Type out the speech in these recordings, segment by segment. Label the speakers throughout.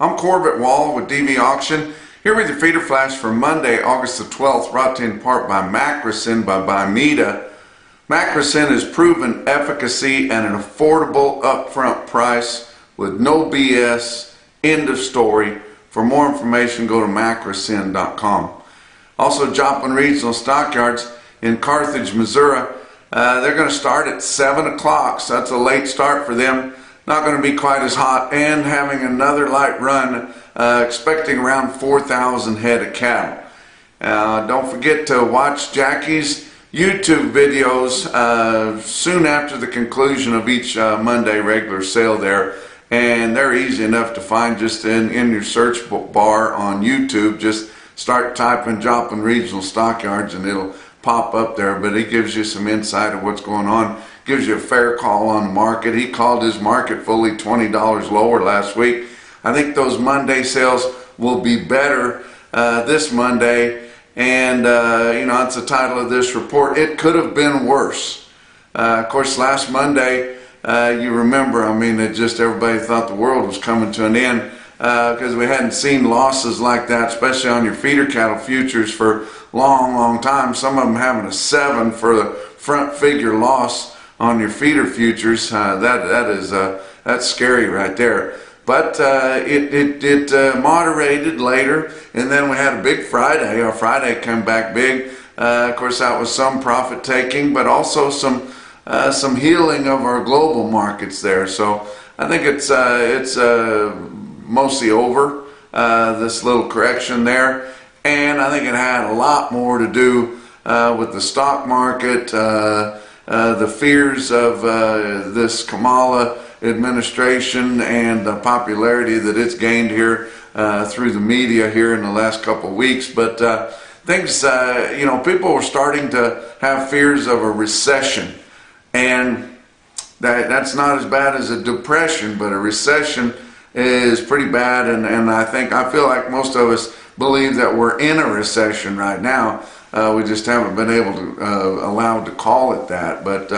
Speaker 1: I'm Corbett Wall with DV Auction, here with your feeder flash for Monday, August the 12th, brought to you in part by Macrocin by Bimeda. Macrocin has proven efficacy at an affordable upfront price with no BS, end of story. For more information, go to macrocin.com. Also, Joplin Regional Stockyards in Carthage, Missouri, they're going to start at 7 o'clock, so that's a late start for them. Not going to be quite as hot, and having another light run, expecting around 4,000 head of cattle. Don't forget to watch Jackie's YouTube videos soon after the conclusion of each Monday regular sale there, and they're easy enough to find just in your search bar on YouTube. Just start typing Joplin Regional Stockyards and it'll pop up there, but it gives you some insight of what's going on, gives you a fair call on the market. He called his market fully $20 lower last week. I think those Monday sales will be better this Monday, and you know, that's the title of this report. It could have been worse. Of course, last Monday, you remember, I mean, it just everybody thought the world was coming to an end because we hadn't seen losses like that, especially on your feeder cattle futures, for long time. Some of them having a 7 for the front figure loss on your feeder futures. That's scary right there. But it moderated later, and then we had a big Friday. Our Friday came back big. Of course, that was some profit taking, but also some healing of our global markets there. So I think it's mostly over, this little correction there. And I think it had a lot more to do with the stock market, the fears of this Kamala administration and the popularity that it's gained here through the media here in the last couple of weeks. But things, you know, people were starting to have fears of a recession, and that's not as bad as a depression, but a recession is pretty bad. And I feel like most of us believe that we're in a recession right now. We just haven't been able to allowed to call it that. But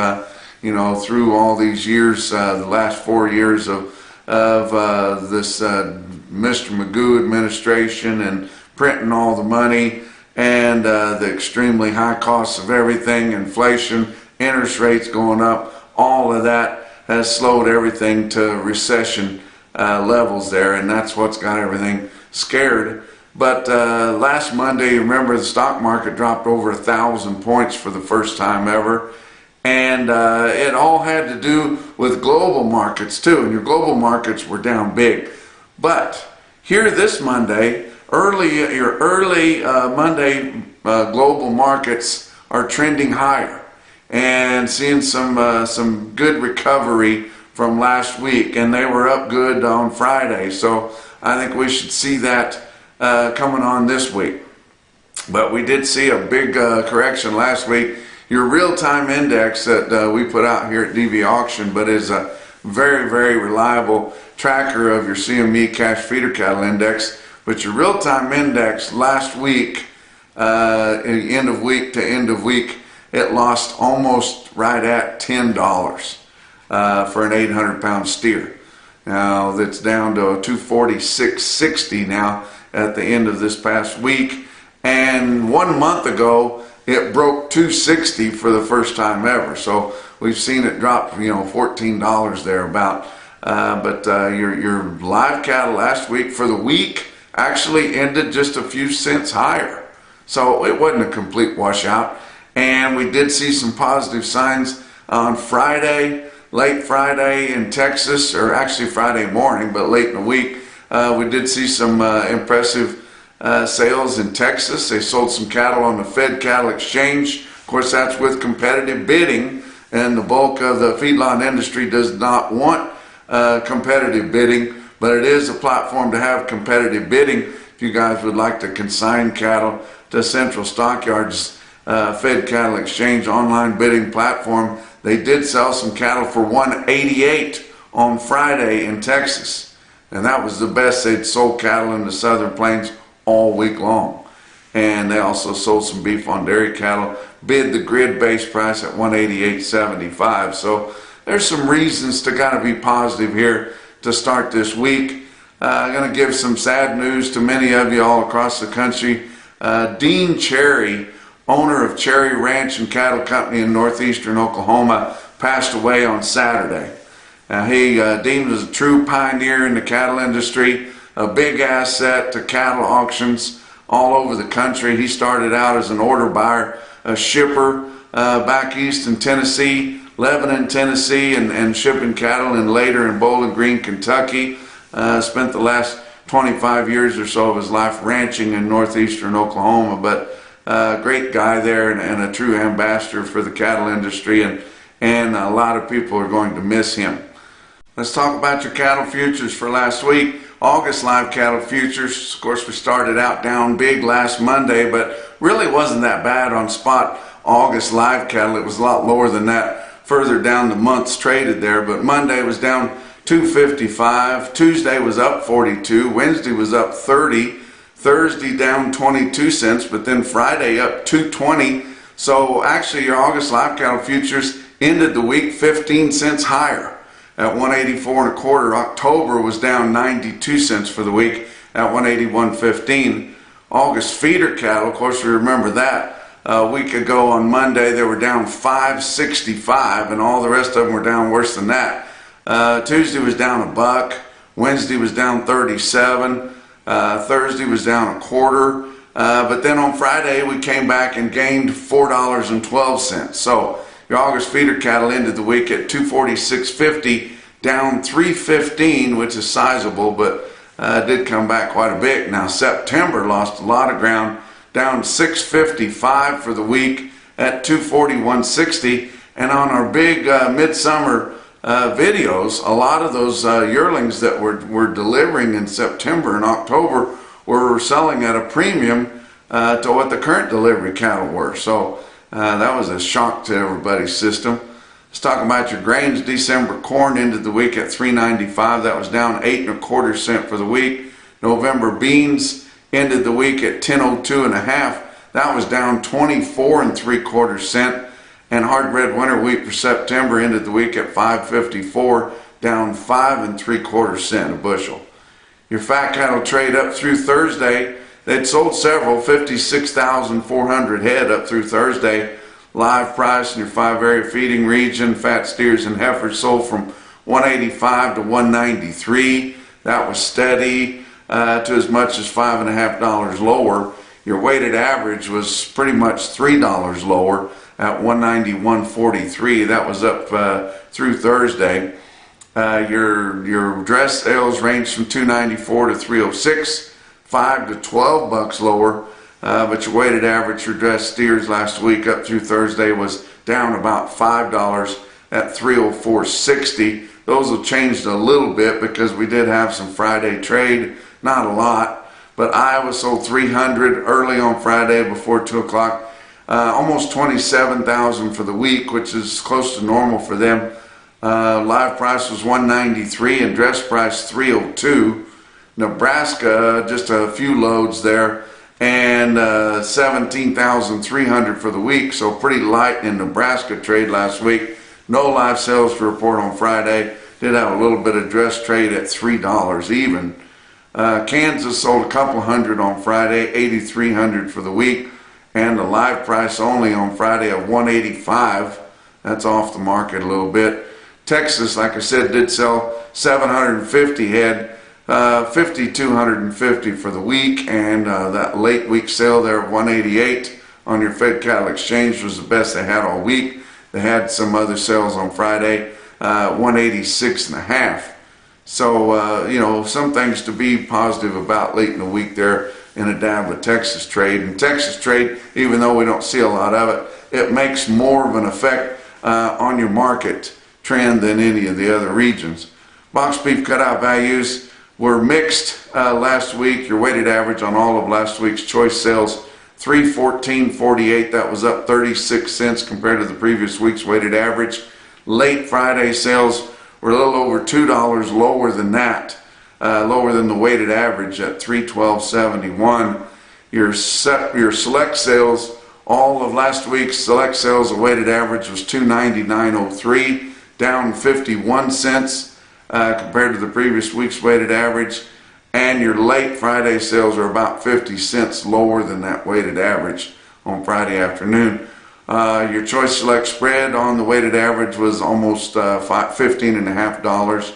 Speaker 1: you know, through all these years, the last 4 years of this Mr. Magoo administration and printing all the money, and the extremely high costs of everything, inflation, interest rates going up, all of that has slowed everything to recession levels there, and that's what's got everything scared. But last Monday, remember, the stock market dropped over 1,000 points for the first time ever, and it all had to do with global markets too, and your global markets were down big. But here this Monday, your early Monday global markets are trending higher and seeing some good recovery from last week, and they were up good on Friday. So I think we should see that coming on this week. But we did see a big correction last week. Your real-time index that we put out here at DV Auction, but is a very reliable tracker of your CME cash feeder cattle index. But your real-time index last week, end of week to end of week, it lost almost right at $10 for an 800-pound steer. Now that's down to 246.60 now at the end of this past week, and 1 month ago it broke 260 for the first time ever. So we've seen it drop, you know, $14 there about. But your live cattle last week for the week actually ended just a few cents higher. So it wasn't a complete washout, and we did see some positive signs on Friday, late Friday in Texas, or actually Friday morning, but late in the week. We did see some impressive sales in Texas. They sold some cattle on the Fed Cattle Exchange. Of course, that's with competitive bidding, and the bulk of the feedlot industry does not want competitive bidding, but it is a platform to have competitive bidding. If you guys would like to consign cattle to Central Stockyards, Fed Cattle Exchange online bidding platform, they did sell some cattle for $188 on Friday in Texas. And that was the best they'd sold cattle in the Southern Plains all week long. And they also sold some beef on dairy cattle, bid the grid base price at $188.75. So there's some reasons to kind of be positive here to start this week. I'm going to give some sad news to many of you all across the country. Dean Cherry, owner of Cherry Ranch and Cattle Company in northeastern Oklahoma, passed away on Saturday. Now, Dean was a true pioneer in the cattle industry, a big asset to cattle auctions all over the country. He started out as an order buyer, a shipper back east in Tennessee, Lebanon, Tennessee, and shipping cattle, and later in Bowling Green, Kentucky. Spent the last 25 years or so of his life ranching in northeastern Oklahoma, but great guy there and a true ambassador for the cattle industry, and a lot of people are going to miss him. Let's talk about your cattle futures for last week. August live cattle futures, of course, we started out down big last Monday, but really wasn't that bad on spot August live cattle. It was a lot lower than that further down the months traded there, but Monday was down 255, Tuesday was up 42, Wednesday was up 30, Thursday down 22 cents, but then Friday up 220. So actually your August live cattle futures ended the week 15 cents higher at 184 1/4. October was down 92 cents for the week at 181.15. August feeder cattle, of course, we remember that a week ago on Monday they were down 5.65, and all the rest of them were down worse than that. Tuesday was down $1, Wednesday was down 37, Thursday was down 1/4, but then on Friday we came back and gained $4.12. So your August feeder cattle ended the week at 246.50, down 315, which is sizable, but did come back quite a bit. Now September lost a lot of ground, down 655 for the week at 241.60, and on our big midsummer videos, a lot of those yearlings that we're delivering in September and October were selling at a premium to what the current delivery cattle were. So that was a shock to everybody's system. Let's talk about your grains. December corn ended the week at 3.95. That was down 8 1/4 cents for the week. November beans ended the week at 10.02 1/2. That was down 24 3/4 cents. And hard red winter wheat for September ended the week at 5.54, down 5 3/4 cents a bushel. Your fat cattle trade up through Thursday. They'd sold several, 56,400 head up through Thursday. Live price in your 5-area feeding region, fat steers and heifers sold from 185 to 193. That was steady to as much as $5.50 lower. Your weighted average was pretty much $3 lower at 191.43. That was up through Thursday. Your dress sales ranged from 294 to 306, $5 to $12 lower, but your weighted average for dress steers last week up through Thursday was down about $5 at 304.60. Those have changed a little bit because we did have some Friday trade, not a lot, but Iowa sold 300 early on Friday before 2 o'clock. Almost 27,000 for the week, which is close to normal for them. Live price was 193 and dress price 302. Nebraska, just a few loads there, and 17,300 for the week, so pretty light in Nebraska trade last week. No live sales to report on Friday. Did have a little bit of dress trade at $3 even. Kansas sold a couple hundred on Friday, 8,300 for the week, and the live price only on Friday at 185. That's off the market a little bit. Texas, like I said, did sell 750 head, 5,250 for the week, and that late week sale there of 188 on your Fed Cattle Exchange was the best they had all week. They had some other sales on Friday, 186 1/2. So, you know, some things to be positive about late in the week there in a dab of Texas trade. And Texas trade, even though we don't see a lot of it, it makes more of an effect on your market trend than any of the other regions. Box beef cutout values were mixed last week. Your weighted average on all of last week's choice sales, 314.48. That was up 36 cents compared to the previous week's weighted average. Late Friday sales were a little over $2 lower than that, lower than the weighted average at 312.71. Your select sales, all of last week's select sales, the weighted average was 299.03, down 51 cents compared to the previous week's weighted average. and your late Friday sales are about 50 cents lower than that weighted average on Friday afternoon. Your choice select spread on the weighted average was almost $15.50,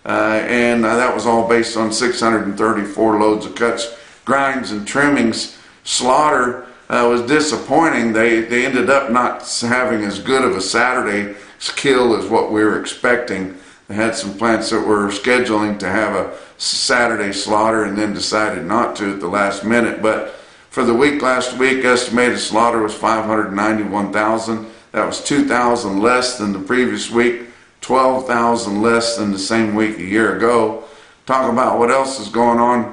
Speaker 1: and that was all based on 634 loads of cuts, grinds, and trimmings. Slaughter was disappointing. They ended up not having as good of a Saturday kill as what we were expecting. They had some plants that were scheduling to have a Saturday slaughter and then decided not to at the last minute. But for the week last week, estimated slaughter was 591,000. That was 2,000 less than the previous week, 12,000 less than the same week a year ago. Talk about what else is going on.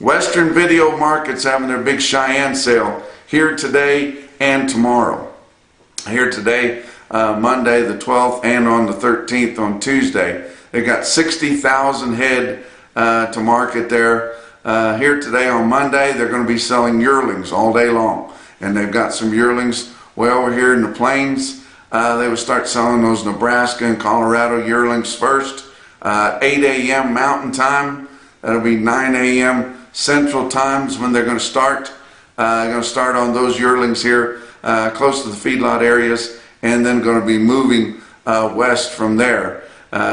Speaker 1: Western video markets having their big Cheyenne sale here today and tomorrow. Here today, Monday the 12th, and on the 13th on Tuesday. They got 60,000 head to market there. Here today on Monday, they're going to be selling yearlings all day long. And they've got some yearlings way over here in the plains. They will start selling those Nebraska and Colorado yearlings first. 8 a.m. Mountain Time. That'll be 9 a.m. Central Times when they're going to start. They're going to start on those yearlings here close to the feedlot areas, and then going to be moving west from there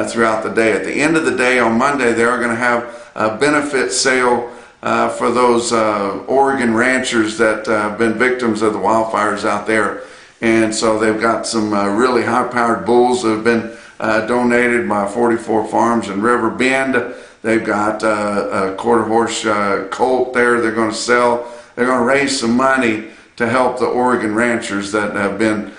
Speaker 1: throughout the day. At the end of the day on Monday, they are going to have a benefit sale for those Oregon ranchers that have been victims of the wildfires out there. And so they've got some really high-powered bulls that have been donated by 44 Farms in River Bend. They've got a quarter horse colt there they're going to sell. They're going to raise some money to help the Oregon ranchers that have been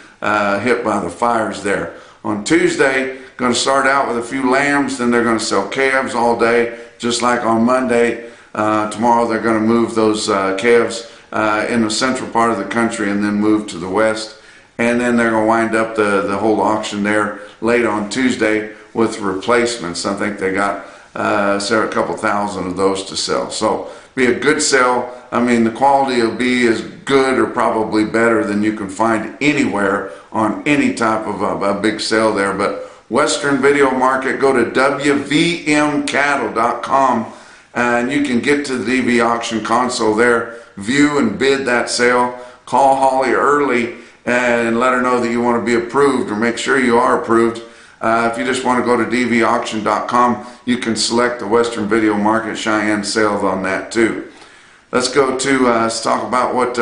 Speaker 1: hit by the fires there. On Tuesday, going to start out with a few lambs, then they're going to sell calves all day, just like on Monday. Tomorrow they're going to move those calves in the central part of the country and then move to the west. And then they're going to wind up the whole auction there late on Tuesday with replacements. I think they got a couple thousand of those to sell. So be a good sale. I mean, the quality will be as good or probably better than you can find anywhere on any type of a big sale there. But Western Video Market, go to WVMcattle.com and you can get to the DV auction console there, view and bid that sale. Call Holly early and let her know that you want to be approved, or make sure you are approved. If you just want to go to DVAuction.com, you can select the Western Video Market Cheyenne sales on that too. Let's go to let's talk about what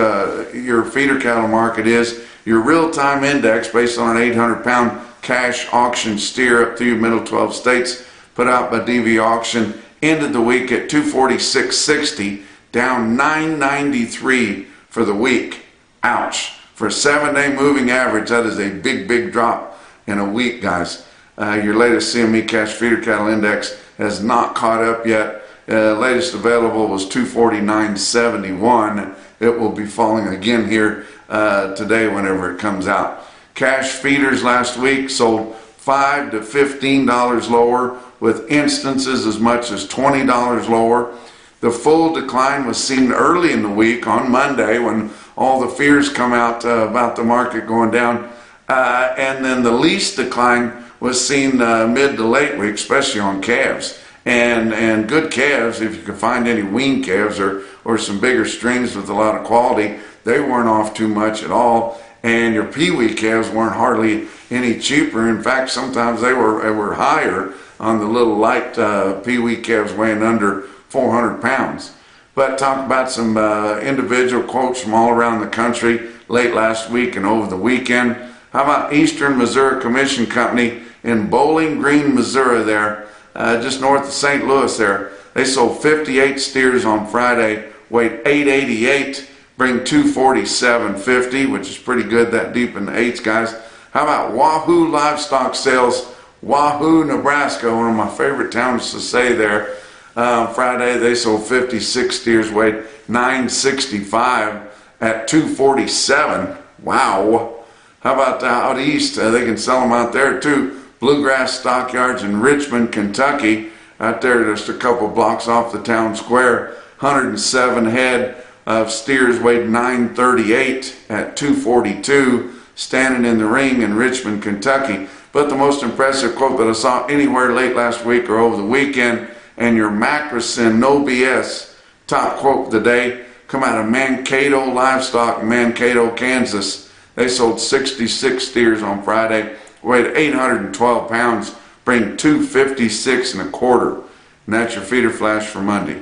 Speaker 1: your feeder cattle market is. Your real-time index, based on an 800-pound cash auction steer up through middle 12 states, put out by DV Auction, ended the week at 246.60, down 993 for the week. Ouch. For a 7-day moving average, that is a big drop in a week, guys. Your latest CME cash feeder cattle index has not caught up yet. Latest available was 249.71. It will be falling again here today whenever it comes out. Cash feeders last week sold $5 to $15 lower, with instances as much as $20 lower. The full decline was seen early in the week on Monday when all the fears come out about the market going down. And then the least decline was seen mid to late week, especially on calves. And good calves, if you can find any wean calves or some bigger strings with a lot of quality, they weren't off too much at all. And your peewee calves weren't hardly any cheaper. In fact, sometimes they were higher on the little light peewee calves weighing under 400 pounds. But talk about some individual quotes from all around the country late last week and over the weekend. How about Eastern Missouri Commission Company in Bowling Green, Missouri there, just north of St. Louis there. They sold 58 steers on Friday, weighed 888, bring 247.50, which is pretty good that deep in the eights, guys. How about Wahoo Livestock Sales, Wahoo, Nebraska, one of my favorite towns to say there. Friday they sold 56 steers, weighed 965 at 247. Wow. How about out east? They can sell them out there too. Bluegrass Stockyards in Richmond, Kentucky, out there just a couple blocks off the town square. 107 head of steers, weighed 938 at 242, standing in the ring in Richmond, Kentucky. But the most impressive quote that I saw anywhere late last week or over the weekend, And your Macrocin No BS top quote of the day come out of Mankato Livestock in Mankato, Kansas. They sold 66 steers on Friday, weighed 812 pounds, bring 256 1/4. And that's your feeder flash for Monday.